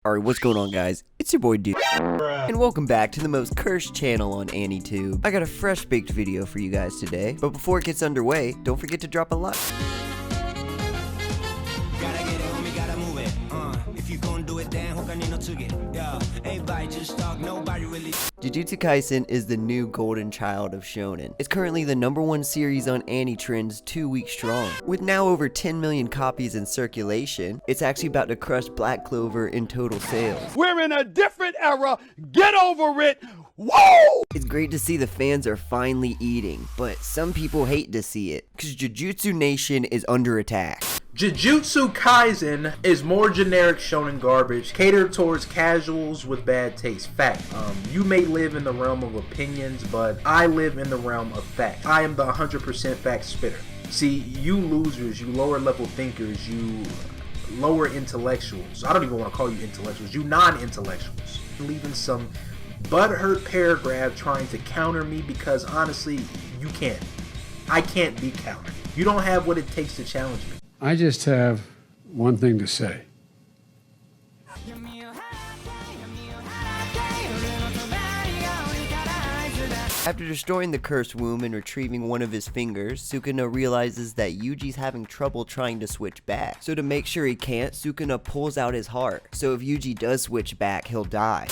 Alright, what's going on, guys? It's your boy Dude, and welcome back to the most cursed channel on AniTube. I got a fresh baked video for you guys today, but before it gets underway, don't forget to drop a like. Jujutsu Kaisen is the new golden child of shonen. It's currently the #1 series on AniTrends 2 weeks strong. With now over 10 million copies in circulation, it's actually about to crush Black Clover in total sales. We're in a different era, get over it! Whoa! It's great to see the fans are finally eating, but some people hate to see it, because Jujutsu Nation is under attack. Jujutsu Kaisen is more generic shonen garbage, catered towards casuals with bad taste. Fact. You may live in the realm of opinions, but I live in the realm of fact. I am the 100% fact spitter. See, you losers, you lower level thinkers, you lower intellectuals, I don't even want to call you intellectuals, you non-intellectuals, leaving some butthurt paragraph trying to counter me because honestly, you can't. I can't be countered. You don't have what it takes to challenge me. I just have one thing to say. After destroying the cursed womb and retrieving one of his fingers, Sukuna realizes that Yuji's having trouble trying to switch back. So to make sure he can't, Sukuna pulls out his heart. So if Yuji does switch back, he'll die.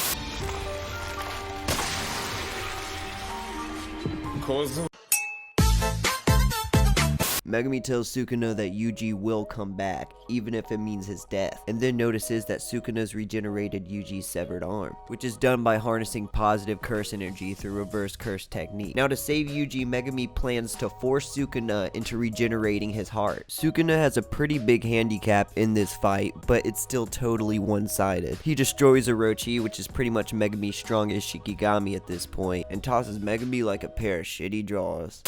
Megumi tells Sukuna that Yuji will come back, even if it means his death, and then notices that Sukuna's regenerated Yuji's severed arm, which is done by harnessing positive curse energy through reverse curse technique. Now to save Yuji, Megumi plans to force Sukuna into regenerating his heart. Sukuna has a pretty big handicap in this fight, but it's still totally one-sided. He destroys Orochi, which is pretty much Megumi's strongest Shikigami at this point, and tosses Megumi like a pair of shitty drawers.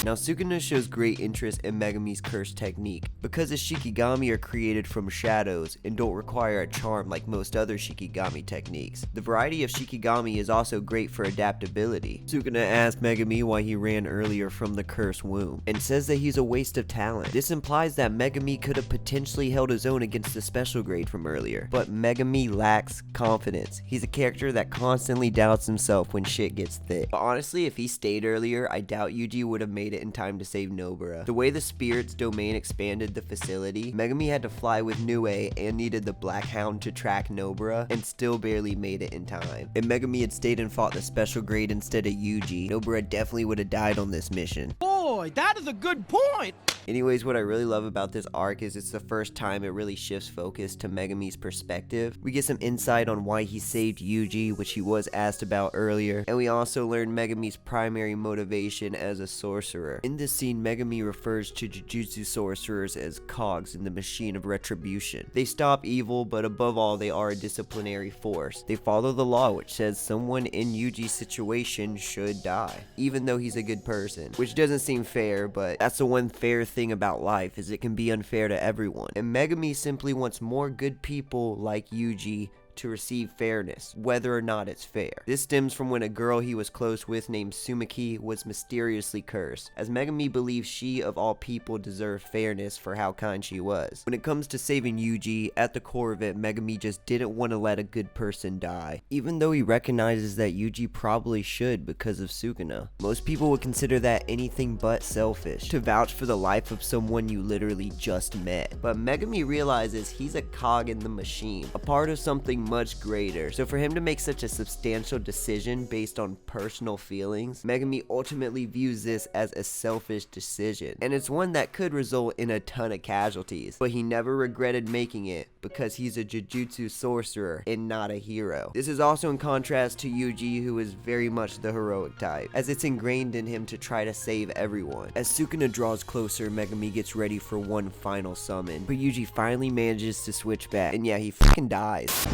Now Sukuna shows great interest in Megumi's curse technique, because his Shikigami are created from shadows and don't require a charm like most other Shikigami techniques. The variety of Shikigami is also great for adaptability. Sukuna asks Megumi why he ran earlier from the cursed womb, and says that he's a waste of talent. This implies that Megumi could have potentially held his own against the special grade from earlier, but Megumi lacks confidence. He's a character that constantly doubts himself when shit gets thick. But honestly, if he stayed earlier, I doubt Yuji would have made it in time to save Nobara. The way the spirit's domain expanded the facility, Megumi had to fly with Nue and needed the Black Hound to track Nobara, and still barely made it in time. If Megumi had stayed and fought the special grade instead of Yuji, Nobara definitely would have died on this mission. Boy, that is a good point! Anyways, what I really love about this arc is it's the first time it really shifts focus to Megumi's perspective. We get some insight on why he saved Yuji, which he was asked about earlier, and we also learn Megumi's primary motivation as a sorcerer. In this scene, Megumi refers to Jujutsu sorcerers as cogs in the machine of retribution. They stop evil, but above all, they are a disciplinary force. They follow the law, which says someone in Yuji's situation should die, even though he's a good person, which doesn't seem fair, but that's the one fair thing about life, is it can be unfair to everyone. And Megumi simply wants more good people like Yuji to receive fairness, whether or not it's fair. This stems from when a girl he was close with named Sumiki was mysteriously cursed, as Megumi believes she of all people deserved fairness for how kind she was. When it comes to saving Yuji, at the core of it, Megumi just didn't want to let a good person die, even though he recognizes that Yuji probably should because of Sukuna. Most people would consider that anything but selfish, to vouch for the life of someone you literally just met. But Megumi realizes he's a cog in the machine, a part of something much greater. So for him to make such a substantial decision based on personal feelings, Megumi ultimately views this as a selfish decision, and it's one that could result in a ton of casualties, but he never regretted making it because he's a Jujutsu sorcerer and not a hero. This is also in contrast to Yuji, who is very much the heroic type, as it's ingrained in him to try to save everyone. As Sukuna draws closer, Megumi gets ready for one final summon, but Yuji finally manages to switch back, and yeah, he fucking dies.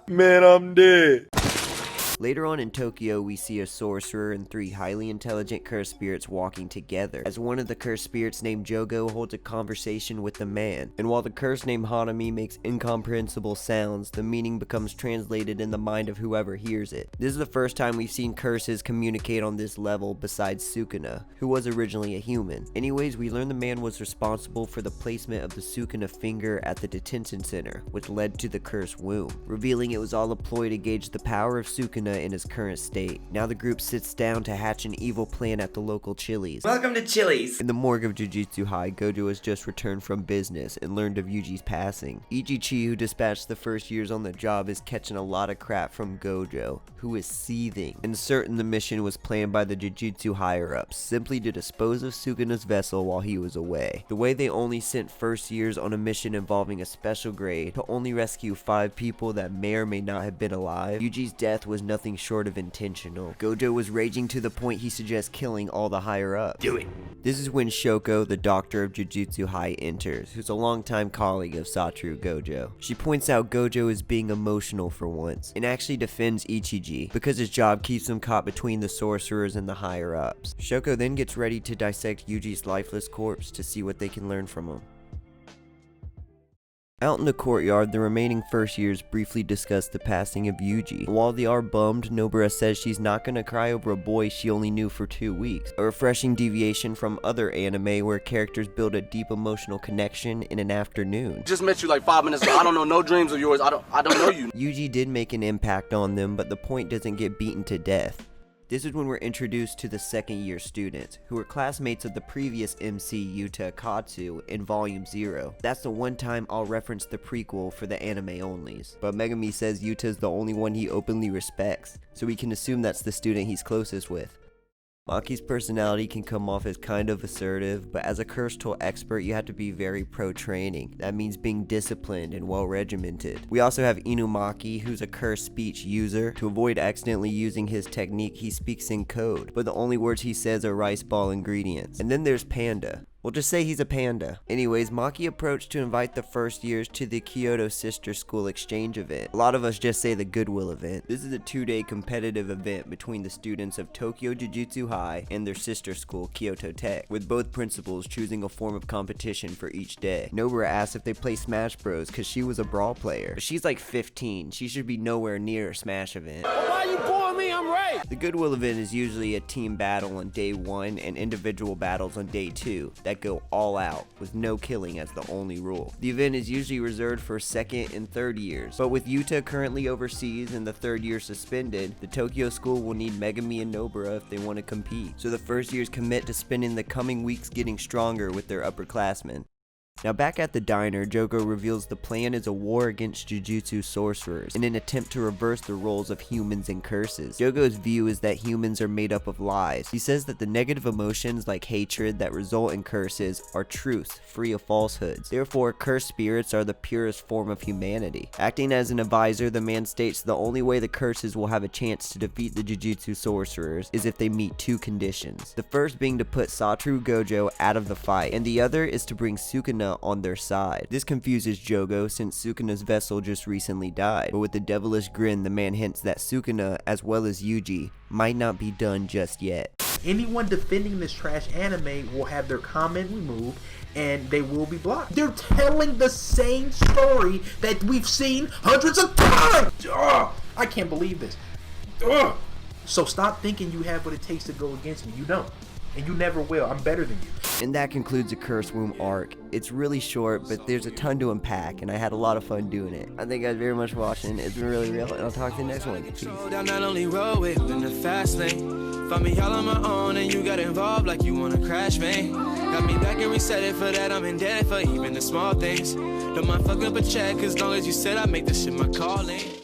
Man, I'm dead. Later on in Tokyo, we see a sorcerer and 3 highly intelligent cursed spirits walking together, as one of the cursed spirits named Jogo holds a conversation with the man, and while the curse named Hanami makes incomprehensible sounds, the meaning becomes translated in the mind of whoever hears it. This is the first time we've seen curses communicate on this level besides Sukuna, who was originally a human. Anyways, we learn the man was responsible for the placement of the Sukuna finger at the detention center, which led to the cursed womb, revealing it was all a ploy to gauge the power of Sukuna in his current state. Now the group sits down to hatch an evil plan at the local Chili's. Welcome to Chili's! In the morgue of Jujutsu High, Gojo has just returned from business and learned of Yuji's passing. Ichichi, who dispatched the first years on the job, is catching a lot of crap from Gojo, who is seething, and certain the mission was planned by the Jujutsu higher-ups, simply to dispose of Sukuna's vessel while he was away. The way they only sent first years on a mission involving a special grade to only rescue 5 people that may or may not have been alive, Yuji's death was nothing short of intentional. Gojo was raging to the point he suggests killing all the higher-ups. Do it! This is when Shoko, the doctor of Jujutsu High, enters, who's a longtime colleague of Satoru Gojo. She points out Gojo is being emotional for once, and actually defends Ichiji, because his job keeps him caught between the sorcerers and the higher-ups. Shoko then gets ready to dissect Yuji's lifeless corpse to see what they can learn from him. Out in the courtyard, the remaining first years briefly discuss the passing of Yuji. While they are bummed, Nobara says she's not gonna cry over a boy she only knew for 2 weeks. A refreshing deviation from other anime where characters build a deep emotional connection in an afternoon. Just met you like 5 minutes ago. I don't know no dreams of yours. I don't know you. Yuji did make an impact on them, but the point doesn't get beaten to death. This is when we're introduced to the second year students, who were classmates of the previous MC Yuta Akatsu in Volume 0. That's the one time I'll reference the prequel for the anime onlys. But Megumi says Yuta's the only one he openly respects, so we can assume that's the student he's closest with. Maki's personality can come off as kind of assertive, but as a curse tool expert you have to be very pro-training. That means being disciplined and well-regimented. We also have Inumaki, who's a curse speech user. To avoid accidentally using his technique, he speaks in code, but the only words he says are rice ball ingredients. And then there's Panda. We'll just say he's a panda. Anyways, Maki approached to invite the first years to the Kyoto Sister School exchange event. A lot of us just say the Goodwill event. This is a 2-day competitive event between the students of Tokyo Jujutsu High and their sister school, Kyoto Tech, with both principals choosing a form of competition for each day. Nobara asks if they play Smash Bros because she was a Brawl player. But she's like 15. She should be nowhere near a Smash event. Why you booing me? I'm right. The Goodwill event is usually a team battle on day 1 and individual battles on day 2 that go all out, with no killing as the only rule. The event is usually reserved for second and third years, but with Yuta currently overseas and the third year suspended, the Tokyo school will need Megumi and Nobara if they want to compete. So the first years commit to spending the coming weeks getting stronger with their upperclassmen. Now back at the diner, Jogo reveals the plan is a war against Jujutsu sorcerers in an attempt to reverse the roles of humans and curses. Jogo's view is that humans are made up of lies. He says that the negative emotions like hatred that result in curses are truths, free of falsehoods. Therefore, cursed spirits are the purest form of humanity. Acting as an advisor, the man states the only way the curses will have a chance to defeat the Jujutsu sorcerers is if they meet 2 conditions. The first being to put Satoru Gojo out of the fight, and the other is to bring Sukuna on their side. This confuses Jogo since Sukuna's vessel just recently died, but with a devilish grin the man hints that Sukuna as well as Yuji might not be done just yet. Anyone defending this trash anime will have their comment removed and they will be blocked. They're telling the same story that we've seen hundreds of times! Ugh, I can't believe this. Ugh. So stop thinking you have what it takes to go against me. You don't. And you never will. I'm better than you. And that concludes the Curse Womb arc. It's really short, but there's a ton to unpack, and I had a lot of fun doing it. I thank you guys very much for watching. It's been really real, and I'll talk to you next one. Peace. Not only roll it in the fast lane. Find me all on my own, and you got involved like you wanna crash, man. Got me back and reset it for that. I'm indebted for even the small things. Don't mind fucking up a check, as long as you said I make this shit my calling.